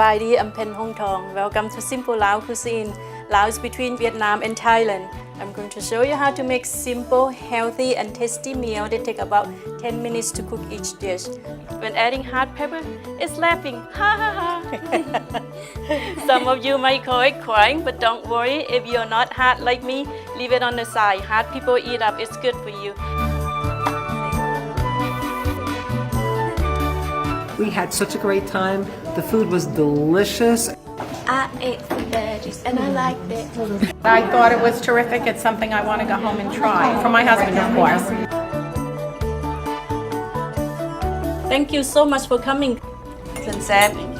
Sabai, I'm Penn Hongthong. Welcome to Simple Lao Cuisine. Lao is between Vietnam and Thailand. I'm going to show you how to make simple, healthy and tasty meal that take about 10 minutes to cook each dish. When adding hot pepper, it's laughing, ha ha ha. Some of you might call it crying, but don't worry, if you're not hot like me, leave it on the side. Hot people eat up, it's good for you. We had such a great time. The food was delicious. I ate the veggies and I liked it. I thought it was terrific. It's something I want to go home and try. For my husband, of course. Thank you so much for coming. Xin Sếp.